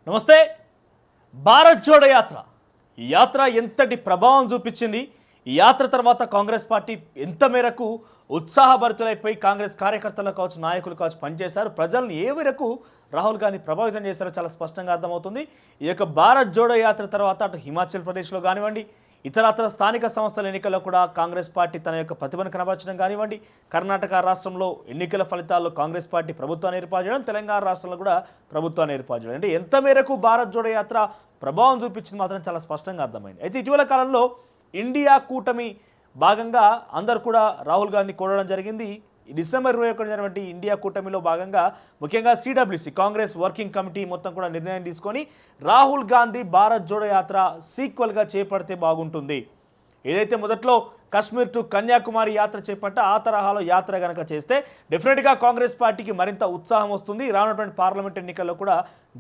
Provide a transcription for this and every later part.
నమస్తే. భారత్ జోడో యాత్ర ఈ యాత్ర ఎంతటి ప్రభావం చూపించింది? ఈ యాత్ర తర్వాత కాంగ్రెస్ పార్టీ ఎంత మేరకు ఉత్సాహభరితులైపోయి కాంగ్రెస్ కార్యకర్తలు కావచ్చు, నాయకులు కావచ్చు పనిచేశారు, ప్రజలను ఏ మేరకు రాహుల్ గాంధీ ప్రభావితం చేశారో చాలా స్పష్టంగా అర్థమవుతుంది. ఈ యొక్క భారత్ జోడో యాత్ర తర్వాత అటు హిమాచల్ ప్రదేశ్లో కానివ్వండి, ఇతరత్ర స్థానిక సంస్థల ఎన్నికల్లో కూడా కాంగ్రెస్ పార్టీ తన యొక్క ప్రతిభను కనబరచడం కానివ్వండి, కర్ణాటక రాష్ట్రంలో ఎన్నికల ఫలితాల్లో కాంగ్రెస్ పార్టీ ప్రభుత్వాన్ని ఏర్పాటు చేయడం, తెలంగాణ రాష్ట్రంలో కూడా ప్రభుత్వాన్ని ఏర్పాటు చేయడం, అంటే ఎంత మేరకు భారత్ జోడో యాత్ర ప్రభావం చూపించింది మాత్రం చాలా స్పష్టంగా అర్థమైంది. అయితే ఇటీవల కాలంలో ఇండియా కూటమి భాగంగా అందరు కూడా రాహుల్ గాంధీ కోరడం జరిగింది. డిసెంబర్ 21 జరిగినటువంటి ఇండియా కూటమిలో భాగంగా ముఖ్యంగా సిడబ్ల్యూసి కాంగ్రెస్ వర్కింగ్ కమిటీ మొత్తం కూడా నిర్ణయం తీసుకొని రాహుల్ గాంధీ భారత్ జోడో యాత్ర సీక్వెల్గా చేపడితే బాగుంటుంది. ఏదైతే మొదట్లో కశ్మీర్ టు కన్యాకుమారి యాత్ర చేపట్ట ఆ తరహాలో యాత్ర కనుక చేస్తే డెఫినెట్గా కాంగ్రెస్ పార్టీకి మరింత ఉత్సాహం వస్తుంది. రానున్నటువంటి పార్లమెంట్ ఎన్నికల్లో కూడా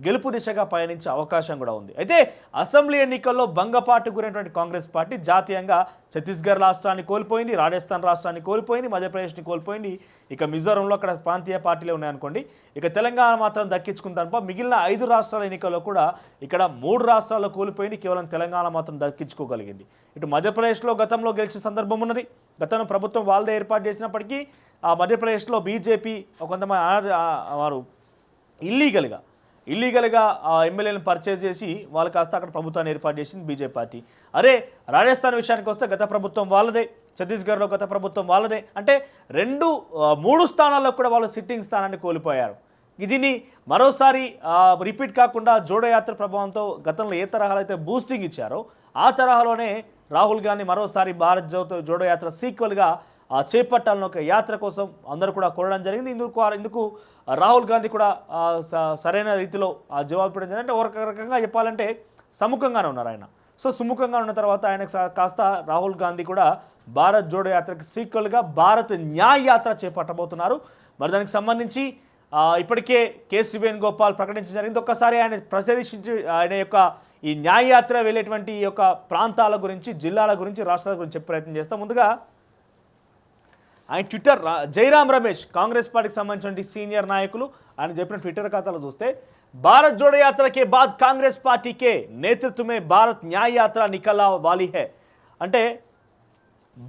గెలుపు దిశగా పయనించే అవకాశం కూడా ఉంది. అయితే అసెంబ్లీ ఎన్నికల్లో భంగపాటు గురైనటువంటి కాంగ్రెస్ పార్టీ జాతీయంగా ఛత్తీస్గఢ్ రాష్ట్రాన్ని కోల్పోయింది, రాజస్థాన్ రాష్ట్రాన్ని కోల్పోయింది, మధ్యప్రదేశ్ని కోల్పోయింది. ఇక మిజోరంలో అక్కడ ప్రాంతీయ పార్టీలే ఉన్నాయనుకోండి. ఇక తెలంగాణ మాత్రం దక్కించుకున్న తప్ప మిగిలిన 5 రాష్ట్రాల ఎన్నికల్లో కూడా ఇక్కడ 3 రాష్ట్రాల్లో కోల్పోయింది, కేవలం తెలంగాణ మాత్రం దక్కించుకోగలిగింది. ఇటు మధ్యప్రదేశ్లో గతంలో గెలిచిన సందర్భం ఉన్నది. గతంలో ప్రభుత్వం వాళ్ళదే ఏర్పాటు చేసినప్పటికీ ఆ మధ్యప్రదేశ్లో బీజేపీ కొంతమంది వారు ఇల్లీగల్గా ఆ ఎమ్మెల్యేలను పర్చేజ్ చేసి వాళ్ళు కాస్త అక్కడ ప్రభుత్వాన్ని ఏర్పాటు చేసింది బీజేపీ పార్టీ. అరే రాజస్థాన్ విషయానికి వస్తే గత ప్రభుత్వం వాళ్ళదే, ఛత్తీస్గఢ్లో గత ప్రభుత్వం వాళ్ళదే, అంటే 3 స్థానాల్లో కూడా వాళ్ళు సిట్టింగ్ స్థానాన్ని కోల్పోయారు. దీన్ని మరోసారి రిపీట్ కాకుండా జోడో యాత్ర ప్రభావంతో గతంలో ఏ తరహాలో అయితే బూస్టింగ్ ఇచ్చారో ఆ తరహాలోనే రాహుల్ గాంధీ మరోసారి భారత్ జోడో యాత్ర సీక్వెల్గా చేపట్టాలని ఒక యాత్ర కోసం అందరూ కూడా కోరడం జరిగింది. ఇందుకు రాహుల్ గాంధీ కూడా సరైన రీతిలో జవాబు ఇవ్వడం జరిగింది. అంటే ఒక రకంగా చెప్పాలంటే సముఖంగానే ఉన్నారు ఆయన. సో సుముఖంగా ఉన్న తర్వాత ఆయన కాస్త రాహుల్ గాంధీ కూడా భారత్ జోడో యాత్రకి సీక్వెల్గా భారత్ న్యాయ్ యాత్ర చేపట్టబోతున్నారు. మరి దానికి సంబంధించి ఇప్పటికే కేసీ వేణుగోపాల్ ప్రకటించడం జరిగింది. ఒక్కసారి ఆయన ప్రదర్శించి ఆయన యొక్క ఈ న్యాయ యాత్ర వెళ్ళేటువంటి ఈ యొక్క ప్రాంతాల గురించి, జిల్లాల గురించి, రాష్ట్రాల గురించి చెప్పే ప్రయత్నం చేస్తాం. ముందుగా ఆయన ట్విట్టర్ జైరామ్ రమేష్ కాంగ్రెస్ పార్టీకి సంబంధించిన సీనియర్ నాయకులు ఆయన చెప్పిన ట్విట్టర్ ఖాతాలో చూస్తే భారత్ జోడో యాత్ర కే బాద్ కాంగ్రెస్ పార్టీకే నేతృత్వమే భారత్ న్యాయ యాత్ర నికలా వాలి హై. అంటే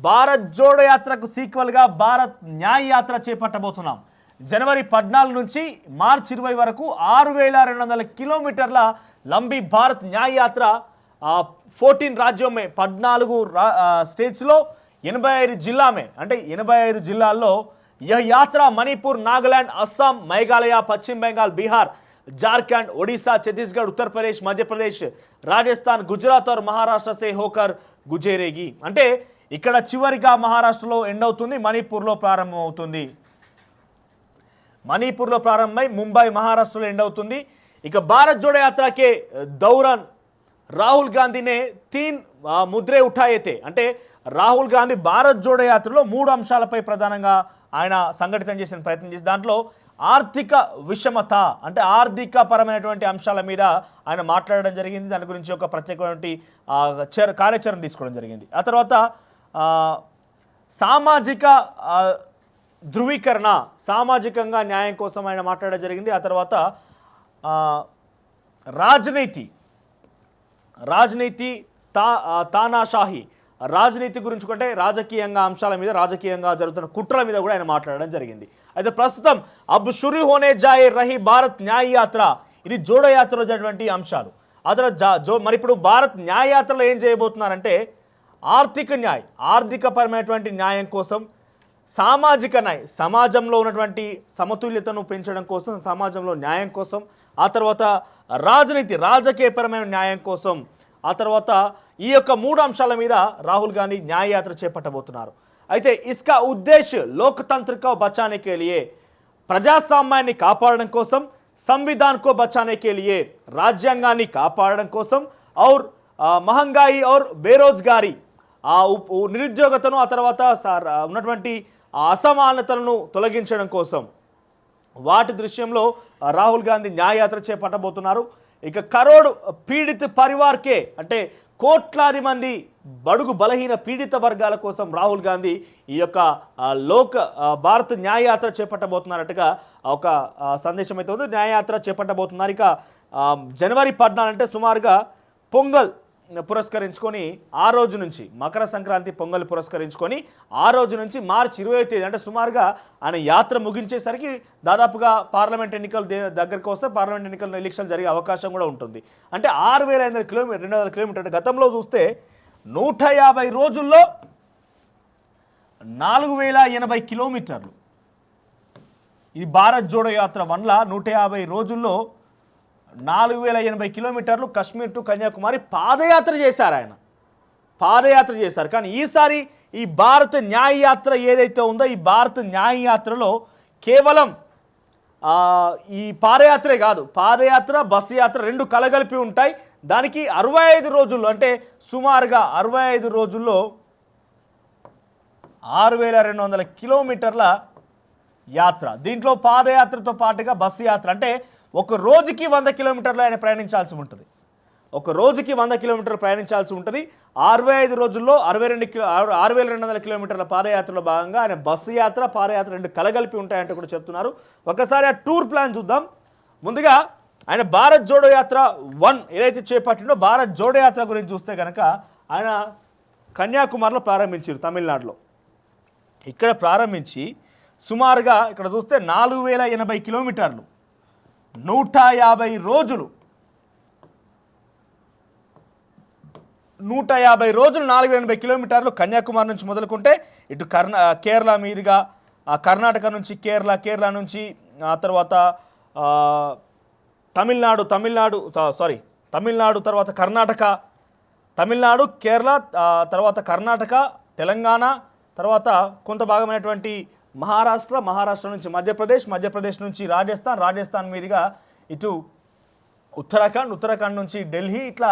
భారత్ జోడో యాత్రకు సీక్వెల్గా భారత్ న్యాయ యాత్ర చేపట్టబోతున్నాం. జనవరి 14 నుంచి మార్చి 20 వరకు 6200 కిలోమీటర్ల లంబీ భారత్ న్యాయ యాత్ర 14 राज्यों में 14 స్టేట్స్లో 85 जिला में అంటే 85 జిల్లాల్లో यह यात्रा मणिपुर, नागालैंड, असम, मेघालय, पश्चिम बंगाल, बिहार, झारखंड, ओडिशा, छत्तीसगढ़, उत्तर प्रदेश, मध्य प्रदेश, राजस्थान, गुजरात और महाराष्ट्र से होकर गुजरेगी. అంటే ఇక్కడ చివరిగా మహారాష్ట్రలో ఎండ్ అవుతుంది, మణిపూర్లో ప్రారంభమవుతుంది. మణిపూర్లో ప్రారంభమై ముంబై, మహారాష్ట్రలో ఎండ్ అవుతుంది. ఇక భారత్ జోడో యాత్ర కే దౌరాన్ రాహుల్ గాంధీనే 3 ముద్రే ఉఠాయే थे. అంటే రాహుల్ గాంధీ భారత్ జోడో యాత్రలో 3 అంశాలపై ప్రధానంగా ఆయన సంఘటితం చేసిన ప్రయత్నం చేసి దాంట్లో ఆర్థిక విషమత అంటే ఆర్థిక పరమైనటువంటి అంశాల మీద ఆయన మాట్లాడడం జరిగింది. దాని గురించి ఒక ప్రత్యేకమైనటువంటి కార్యాచరణ తీసుకోవడం జరిగింది. ఆ తర్వాత సామాజిక ధృవీకరణ, సామాజికంగా న్యాయం కోసం ఆయన మాట్లాడడం జరిగింది. ఆ తర్వాత రాజనీతి తానాషాహి, రాజనీతి గురించి కంటే రాజకీయంగా అంశాల మీద, రాజకీయంగా జరుగుతున్న కుట్రల మీద కూడా ఆయన మాట్లాడడం జరిగింది. అయితే ప్రస్తుతం అబ్ షురూ హోనే జాయే రహీ భారత్ న్యాయ యాత్ర, ఇది జోడో యాత్రలో జరిగినటువంటి అంశాలు. ఆ తర్వాత మరి ఇప్పుడు భారత్ న్యాయ యాత్రలో ఏం చేయబోతున్నారంటే ఆర్థిక న్యాయం, ఆర్థికపరమైనటువంటి న్యాయం కోసం, సామాజిక న్యాయం, సమాజంలో ఉన్నటువంటి సమతుల్యతను పెంచడం కోసం, సమాజంలో న్యాయం కోసం, ఆ తర్వాత రాజనీతి, రాజకీయపరమైన న్యాయం కోసం, ఆ తర్వాత ఈ యొక్క 3 అంశాల మీద రాహుల్ గాంధీ న్యాయ యాత్ర చేపట్టబోతున్నారు. అయితే ఇస్కా ఉద్దేశ్ లోక్తంత్రిక బచానే కే లియే, ప్రజాస్వామ్యాన్ని కాపాడడం కోసం, సంవిధాన్ కో బచానే కే లియే, రాజ్యాంగాన్ని కాపాడడం కోసం, ఔర్ మహంగాయి ఔర్ బేరోజ్గారీ, నిరుద్యోగతను, ఆ తర్వాత ఉన్నటువంటి అసమానతలను తొలగించడం కోసం, వాటి దృశ్యంలో రాహుల్ గాంధీ న్యాయ యాత్ర చేపట్టబోతున్నారు. ఇక కరోడ్ పీడిత పరివార్కే అంటే కోట్లాది మంది బడుగు బలహీన పీడిత వర్గాల కోసం రాహుల్ గాంధీ ఈ యొక్క భారత్ న్యాయయాత్ర చేపట్టబోతున్నారట్టుగా ఒక సందేశం అయితే ఉంది. న్యాయయాత్ర చేపట్టబోతున్నారు. ఇక జనవరి 14 అంటే సుమారుగా పొంగల్ పురస్కరించుకొని ఆ రోజు నుంచి మకర సంక్రాంతి పొంగల్ పురస్కరించుకొని ఆ రోజు నుంచి మార్చి 20వ తేదీ అంటే సుమారుగా ఆయన యాత్ర ముగించేసరికి దాదాపుగా పార్లమెంట్ ఎన్నికలు దగ్గరికి వస్తే పార్లమెంట్ ఎలక్షన్ జరిగే అవకాశం కూడా ఉంటుంది. అంటే 6,500 కిలోమీటర్ 200 కిలోమీటర్ గతంలో చూస్తే 150 రోజుల్లో 4,080 కిలోమీటర్లు. ఇది భారత్ జోడో యాత్ర 150 రోజుల్లో 4,080 కిలోమీటర్లు కశ్మీర్ టు కన్యాకుమారి పాదయాత్ర చేశారు. ఆయన పాదయాత్ర చేశారు. కానీ ఈసారి ఈ భారత న్యాయ యాత్ర ఏదైతే ఉందో ఈ భారత న్యాయ యాత్రలో కేవలం ఈ పాదయాత్రే కాదు, పాదయాత్ర బస్సు యాత్ర రెండు కలగలిపి ఉంటాయి. దానికి 65 రోజుల్లో అంటే సుమారుగా 65 రోజుల్లో 6,200 కిలోమీటర్ల యాత్ర. దీంట్లో పాదయాత్రతో పాటుగా బస్సు యాత్ర అంటే ఒక రోజుకి 100 కిలోమీటర్లు ఆయన ప్రయాణించాల్సి ఉంటుంది. ఒక రోజుకి 100 కిలోమీటర్లు ప్రయాణించాల్సి ఉంటుంది. 65 రోజుల్లో 6,200 కిలోమీటర్ల పాదయాత్రలో భాగంగా ఆయన బస్సు యాత్ర పాదయాత్ర రెండు కలగలిపి ఉంటాయంటే కూడా చెప్తున్నారు. ఒకసారి ఆ టూర్ ప్లాన్ చూద్దాం. ముందుగా ఆయన భారత్ జోడో యాత్ర 1 ఏదైతే చేపట్టిండో భారత్ జోడో యాత్ర గురించి చూస్తే కనుక ఆయన కన్యాకుమారిలో ప్రారంభించారు, తమిళనాడులో. ఇక్కడ ప్రారంభించి సుమారుగా ఇక్కడ చూస్తే 4,080 కిలోమీటర్లు 150 రోజులు 480 కిలోమీటర్లు కన్యాకుమారి నుంచి మొదలుకుంటే ఇటు కేరళ మీదుగా కర్ణాటక నుంచి కేరళ నుంచి ఆ తర్వాత తమిళనాడు తర్వాత కర్ణాటక, తమిళనాడు కేరళ తర్వాత కర్ణాటక తెలంగాణ తర్వాత కొంత భాగమైనటువంటి మహారాష్ట్ర నుంచి మధ్యప్రదేశ్ నుంచి రాజస్థాన్ మీదుగా ఇటు ఉత్తరాఖండ్ నుంచి ఢిల్లీ, ఇట్లా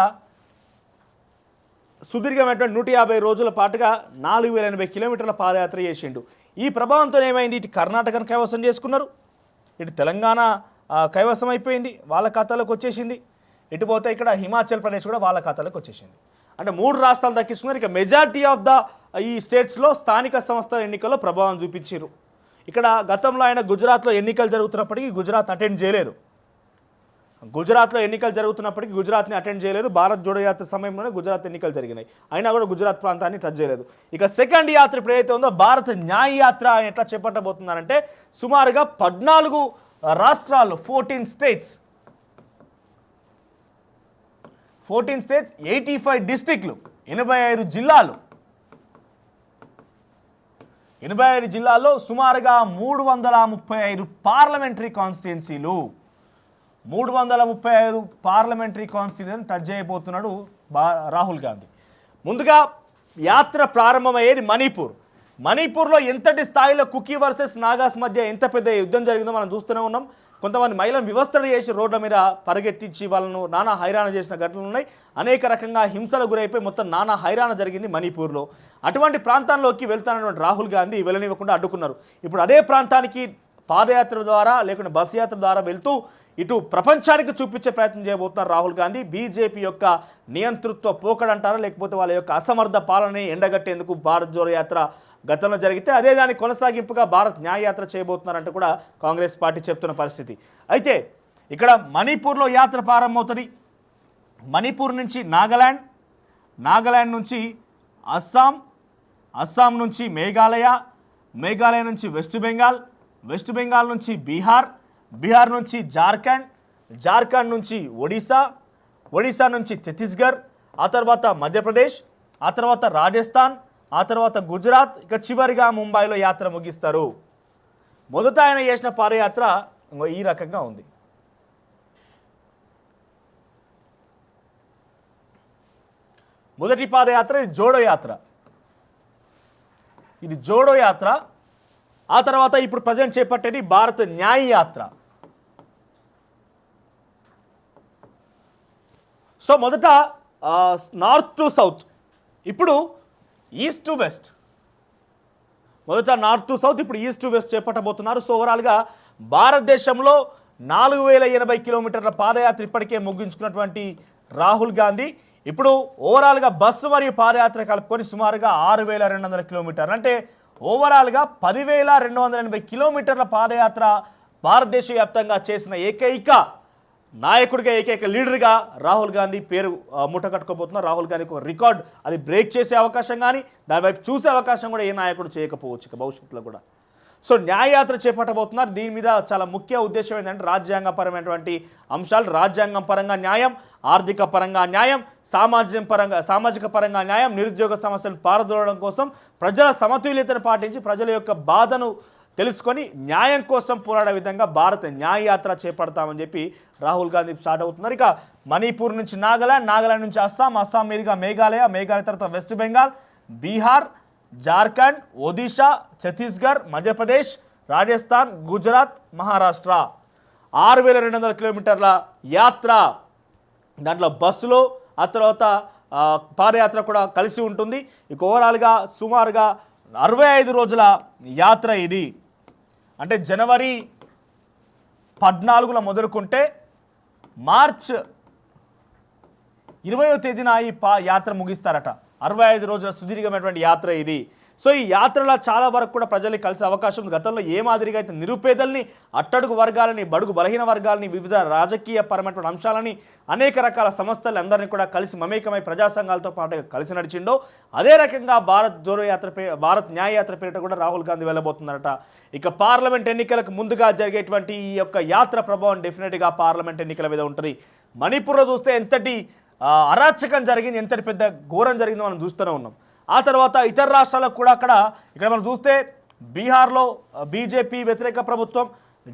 సుదీర్ఘమైనటువంటి 150 రోజుల పాటుగా 4,080 కిలోమీటర్ల పాదయాత్ర చేసిండు. ఈ ప్రభావంతో ఏమైంది, ఇటు కర్ణాటకను కైవసం చేసుకున్నారు, ఇటు తెలంగాణ కైవసం అయిపోయింది, వాళ్ళ ఖాతాలోకి వచ్చేసింది, ఇటు పోతే ఇక్కడ హిమాచల్ ప్రదేశ్ కూడా వాళ్ళ ఖాతాలోకి వచ్చేసింది. అంటే 3 రాష్ట్రాలు దక్కించుకున్నారు. ఇక మెజారిటీ ఆఫ్ ద ఈ స్టేట్స్లో స్థానిక సంస్థల ఎన్నికల్లో ప్రభావం చూపించారు. ఇక్కడ గతంలో ఆయన గుజరాత్లో ఎన్నికలు జరుగుతున్నప్పటికీ గుజరాత్ని అటెండ్ చేయలేదు. భారత్ జోడో యాత్ర సమయంలోనే గుజరాత్ ఎన్నికలు జరిగినాయి, అయినా కూడా గుజరాత్ ప్రాంతాన్ని టచ్ చేయలేదు. ఇక సెకండ్ యాత్ర ఇప్పుడు ఏదైతే ఉందో భారత న్యాయ యాత్ర ఆయన ఎట్లా చేపట్టబోతున్నారంటే సుమారుగా 14 రాష్ట్రాలు 14 స్టేట్స్ 85 డిస్ట్రిక్ట్లు 85 జిల్లాల్లో సుమారుగా 335 పార్లమెంటరీ కాన్స్టిట్యున్సీలు 335 పార్లమెంటరీ కాన్స్టిట్యున్సీలను టచ్ చేయబోతున్నాడు రాహుల్ గాంధీ. ముందుగా యాత్ర ప్రారంభమయ్యేది మణిపూర్లో ఎంతటి స్థాయిలో కుకీ వర్సెస్ నాగాస్ మధ్య ఎంత పెద్ద యుద్ధం జరిగిందో మనం చూస్తూనే ఉన్నాం. కొంతమంది మహిళలను వివస్త్రలు చేసి రోడ్ల మీద పరిగెత్తించి వాళ్ళను నానా హైరాణ చేసిన ఘటనలు ఉన్నాయి. అనేక రకంగా హింసలకు గురైపోయి మొత్తం నానా హైరాణ జరిగింది మణిపూర్లో. అటువంటి ప్రాంతాల్లోకి వెళ్తానటువంటి రాహుల్ గాంధీ వెళ్ళనివ్వకుండా అడ్డుకున్నారు. ఇప్పుడు అదే ప్రాంతానికి పాదయాత్ర ద్వారా లేకుంటే బస్ యాత్ర ద్వారా వెళ్తూ ఇటు ప్రపంచానికి చూపించే ప్రయత్నం చేయబోతున్నారు రాహుల్ గాంధీ. బీజేపీ యొక్క నియంతృత్వ పోకడంటారా లేకపోతే వాళ్ళ యొక్క అసమర్థ పాలనని ఎండగట్టేందుకు భారత్ జోడో యాత్ర గతంలో జరిగితే అదే దాని కొనసాగింపుగా భారత్ న్యాయ యాత్ర చేయబోతున్నారంటే కూడా కాంగ్రెస్ పార్టీ చెప్తున్న పరిస్థితి. అయితే ఇక్కడ మణిపూర్లో యాత్ర ప్రారంభమవుతుంది. మణిపూర్ నుంచి నాగాలాండ్ నుంచి అస్సాం నుంచి మేఘాలయ నుంచి వెస్ట్ బెంగాల్ నుంచి బీహార్ నుంచి జార్ఖండ్ నుంచి ఒడిశా నుంచి ఛత్తీస్గఢ్, ఆ తర్వాత మధ్యప్రదేశ్, ఆ తర్వాత రాజస్థాన్, ఆ తర్వాత గుజరాత్, ఇక చివరిగా ముంబైలో యాత్ర ముగిస్తారు. మొదట ఆయన చేసిన పాదయాత్ర ఈ రకంగా ఉంది. మొదటి పాదయాత్ర ఇది జోడో యాత్ర. ఆ తర్వాత ఇప్పుడు ప్రజెంట్ చేపట్టేది భారత న్యాయ యాత్ర. సో మొదట నార్త్ టు సౌత్, ఇప్పుడు ఈస్ట్ టు వెస్ట్. మొదట నార్త్ టు సౌత్, ఇప్పుడు ఈస్ట్ టు వెస్ట్ చేపట్టబోతున్నారు. సో ఓవరాల్గా భారతదేశంలో 4,080 కిలోమీటర్ల పాదయాత్ర ఇప్పటికే ముగించుకున్నటువంటి రాహుల్ గాంధీ ఇప్పుడు ఓవరాల్గా బస్సు మరియు పాదయాత్ర కలుపుకొని సుమారుగా 6,200 కిలోమీటర్లు, అంటే ఓవరాల్గా 10,280 కిలోమీటర్ల పాదయాత్ర భారతదేశ వ్యాప్తంగా చేసిన ఏకైక నాయకుడిగా, ఏకైక లీడర్గా రాహుల్ గాంధీ పేరు మూట కట్టుకోబోతున్నారు. రాహుల్ గాంధీకి ఒక రికార్డ్ అది బ్రేక్ చేసే అవకాశం కానీ దాని వైపు చూసే అవకాశం కూడా ఏ నాయకుడు చేయకపోవచ్చు ఇక భవిష్యత్తులో కూడా. సో న్యాయయాత్ర చేపట్టబోతున్నారు. దీని మీద చాలా ముఖ్య ఉద్దేశం ఏంటంటే రాజ్యాంగపరమైనటువంటి అంశాలు, రాజ్యాంగం పరంగా న్యాయం, ఆర్థిక పరంగా న్యాయం, సామాజిక పరంగా న్యాయం, నిరుద్యోగ సమస్యలను పారదోలడం కోసం ప్రజల సమతుల్యతను పాటించి ప్రజల యొక్క బాధను తెలుసుకొని న్యాయం కోసం పోరాడే విధంగా భారత న్యాయయాత్ర చేపడతామని చెప్పి రాహుల్ గాంధీ స్టార్ట్ అవుతున్నారు. ఇక మణిపూర్ నుంచి నాగాలాండ్, నాగాలాండ్ నుంచి అస్సాం, అస్సాం మీదుగా మేఘాలయ, మేఘాలయ తర్వాత వెస్ట్ బెంగాల్, బీహార్, జార్ఖండ్, ఒడిషా, ఛత్తీస్గఢ్, మధ్యప్రదేశ్, రాజస్థాన్, గుజరాత్, మహారాష్ట్ర 6,200 కిలోమీటర్ల యాత్ర. దాంట్లో బస్సులో ఆ తర్వాత పాదయాత్ర కూడా కలిసి ఉంటుంది. ఇక ఓవరాల్గా సుమారుగా 65 రోజుల యాత్ర ఇది. అంటే జనవరి 14 మొదలుకుంటే మార్చ్ 20వ తేదీన ఈ యాత్ర ముగిస్తారట. 65 రోజుల సుదీర్ఘమైనటువంటి యాత్ర ఇది. సో ఈ యాత్రలో చాలా వరకు కూడా ప్రజల్ని కలిసే అవకాశం ఉంది. గతంలో ఏ మాదిరిగా అయితే నిరుపేదల్ని, అట్టడుగు వర్గాలని, బడుగు బలహీన వర్గాలని, వివిధ రాజకీయ పరమైనటువంటి అంశాలని, అనేక రకాల సంస్థలు అందరినీ కూడా కలిసి మమేకమై ప్రజా సంఘాలతో పాటు కలిసి నడిచిండో అదే రకంగా భారత్ జోడో యాత్ర భారత్ న్యాయ యాత్ర పేరిట కూడా రాహుల్ గాంధీ వెళ్ళబోతున్నారట. ఇక పార్లమెంట్ ఎన్నికలకు ముందుగా జరిగేటువంటి ఈ యొక్క యాత్ర ప్రభావం డెఫినెట్గా పార్లమెంట్ ఎన్నికల మీద ఉంటుంది. మణిపూర్లో చూస్తే ఎంతటి అరాచకం జరిగింది, ఎంతటి పెద్ద ఘోరం జరిగిందో మనం చూస్తూనే ఉన్నాం. ఆ తర్వాత ఇతర రాష్ట్రాలకు కూడా ఇక్కడ మనం చూస్తే బీహార్లో బీజేపీ వ్యతిరేక ప్రభుత్వం,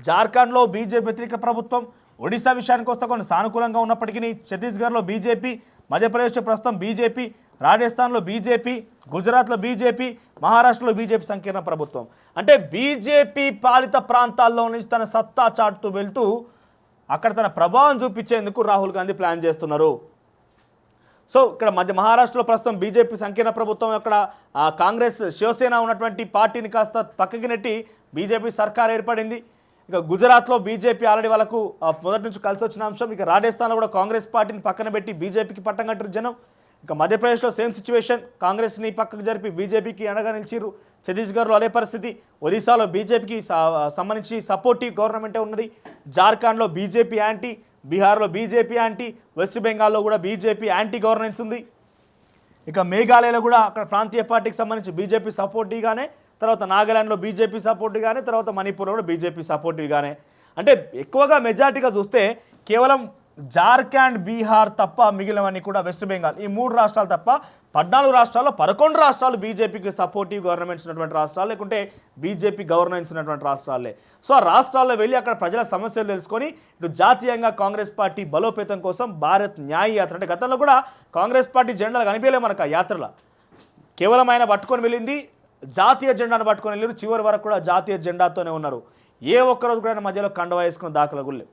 జార్ఖండ్లో బీజేపీ వ్యతిరేక ప్రభుత్వం, ఒడిశా విషయానికి వస్తే కొన్ని సానుకూలంగా ఉన్నప్పటికీ ఛత్తీస్గఢ్లో బీజేపీ, మధ్యప్రదేశ్లో ప్రస్తుతం బీజేపీ, రాజస్థాన్లో బీజేపీ, గుజరాత్లో బీజేపీ, మహారాష్ట్రలో బీజేపీ సంకీర్ణ ప్రభుత్వం. అంటే బీజేపీ పాలిత ప్రాంతాల్లో నుంచి తన సత్తా చాటుతూ వెళ్తూ అక్కడ తన ప్రభావం చూపించేందుకు రాహుల్ గాంధీ ప్లాన్ చేస్తున్నారు. సో ఇక్కడ మహారాష్ట్రలో ప్రస్తుతం బీజేపీ సంకీర్ణ ప్రభుత్వం, అక్కడ కాంగ్రెస్, శివసేన ఉన్నటువంటి పార్టీని కాస్త పక్కకి నెట్టి బీజేపీ సర్కార్ ఏర్పడింది. ఇక గుజరాత్లో బీజేపీ ఆల్రెడీ వాళ్ళకు మొదటి నుంచి కలిసి వచ్చిన అంశం. ఇక రాజస్థాన్లో కూడా కాంగ్రెస్ పార్టీని పక్కన పెట్టి బీజేపీకి పట్టం కట్టారు జనం. ఇక మధ్యప్రదేశ్లో సేమ్ సిచ్యువేషన్, కాంగ్రెస్ని పక్కకు జరిపి బీజేపీకి అండగా నిలిచిరు. ఛత్తీస్గఢ్లో అదే పరిస్థితి. ఒడిశాలో బీజేపీకి సంబంధించి సపోర్టివ్ గవర్నమెంటే ఉన్నది. జార్ఖండ్లో బీజేపీ యాంటీ, బీహార్లో బీజేపీ యాంటీ, వెస్ట్ బెంగాల్లో కూడా బీజేపీ యాంటీ గవర్నెన్స్ ఉంది. ఇక మేఘాలయలో కూడా అక్కడ ప్రాంతీయ పార్టీకి సంబంధించి బీజేపీ సపోర్టివ్గానే, తర్వాత నాగాలాండ్లో బీజేపీ సపోర్టివ్గానే, తర్వాత మణిపూర్లో కూడా బీజేపీ సపోర్టివ్గానే. అంటే ఎక్కువగా మెజార్టీగా చూస్తే కేవలం జార్ఖండ్, బీహార్ తప్ప మిగిలినవన్నీ కూడా వెస్ట్ బెంగాల్, ఈ 3 రాష్ట్రాలు తప్ప 14 రాష్ట్రాల్లో 11 రాష్ట్రాలు బీజేపీకి సపోర్టివ్ గవర్నమెంట్స్ ఉన్నటువంటి రాష్ట్రాలు, లేకుంటే బీజేపీ గవర్నెన్స్ ఉన్నటువంటి రాష్ట్రాలే. సో ఆ రాష్ట్రాల్లో వెళ్ళి అక్కడ ప్రజల సమస్యలు తెలుసుకొని ఇటు జాతీయంగా కాంగ్రెస్ పార్టీ బలోపేతం కోసం భారత్ న్యాయ యాత్ర, అంటే గతంలో కూడా కాంగ్రెస్ పార్టీ జెండాలు కనిపించలే మనకు ఆ యాత్రలో. కేవలం ఆయన పట్టుకొని వెళ్ళింది జాతీయ జెండాను పట్టుకొని వెళ్ళారు. చివరి వరకు కూడా జాతీయ జెండాతోనే ఉన్నారు. ఏ ఒక్కరోజు కూడా మధ్యలో కండువా వేసుకున్న దాఖలా గుళ్ళే.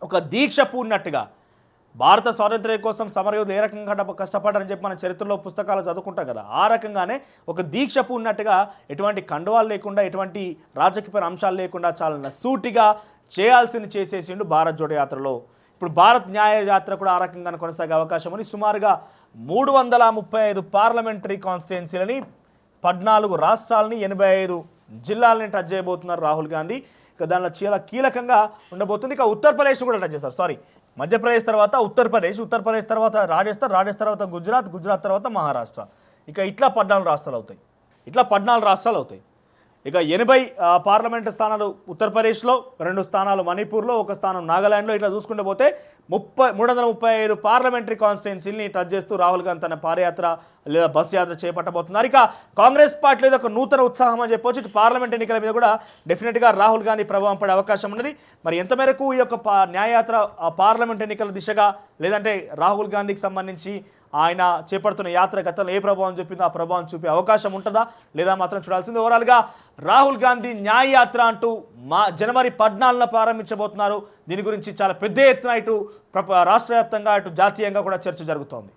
ఒక దీక్ష పూడినట్టుగా భారత స్వాతంత్ర్యం కోసం సమరయోధులు ఏ రకంగా కష్టపడ్డారని చెప్పి మన చరిత్రలో పుస్తకాలు చదువుకుంటాం కదా, ఆ రకంగానే ఒక దీక్ష పూడినట్టుగా ఎటువంటి కండువాలు లేకుండా, ఎటువంటి రాజకీయ అంశాలు లేకుండా చాలా సూటిగా చేయాల్సింది చేసేసిండు భారత్ జోడో యాత్రలో. ఇప్పుడు భారత్ న్యాయ యాత్ర కూడా ఆ రకంగానే కొనసాగే అవకాశం ఉంది. సుమారుగా 335 పార్లమెంటరీ కాన్స్టిట్యున్సీలని, 14 రాష్ట్రాలని, 85 జిల్లాలని టచ్ చేయబోతున్నారు రాహుల్ గాంధీ. ఇక దానిలో చాలా కీలకంగా ఉండబోతుంది. ఇక ఉత్తరప్రదేశ్ కూడా టచ్ చేస్తారు. మధ్యప్రదేశ్ తర్వాత ఉత్తరప్రదేశ్, ఉత్తరప్రదేశ్ తర్వాత రాజస్థాన్, రాజస్థాన్ తర్వాత గుజరాత్, గుజరాత్ తర్వాత మహారాష్ట్ర. ఇక ఇట్లా 14 రాష్ట్రాలు అవుతాయి. ఇక 80 పార్లమెంటు స్థానాలు ఉత్తరప్రదేశ్లో, 2 స్థానాలు మణిపూర్లో, 1 స్థానం నాగాలాండ్లో. ఇట్లా చూసుకుంటూ పోతే 335 పార్లమెంటరీ కాన్స్టిట్యున్సీని టచ్ చేస్తూ రాహుల్ గాంధీ తన పాదయాత్ర లేదా బస్ యాత్ర చేపట్టబోతున్నారు. ఇక కాంగ్రెస్ పార్టీలో ఒక నూతన ఉత్సాహం అని చెప్పొచ్చు. ఇటు పార్లమెంట్ ఎన్నికల మీద కూడా డెఫినెట్గా రాహుల్ గాంధీ ప్రభావం పడే అవకాశం ఉన్నది. మరి ఎంత మేరకు ఈ యొక్క న్యాయయాత్ర పార్లమెంట్ ఎన్నికల దిశగా, లేదంటే రాహుల్ గాంధీకి సంబంధించి ఆయన చేపడుతున్న యాత్ర గతంలో ఏ ప్రభావం చూపిందో ఆ ప్రభావం చూపే అవకాశం ఉంటుందా లేదా మాత్రం చూడాల్సింది. ఓవరాల్గా రాహుల్ గాంధీ న్యాయ యాత్ర అంటూ జనవరి 14న ప్రారంభించబోతున్నారు. దీని గురించి చాలా పెద్ద ఎత్తున ఇటు రాష్ట్ర వ్యాప్తంగా, ఇటు జాతీయంగా కూడా చర్చ జరుగుతోంది.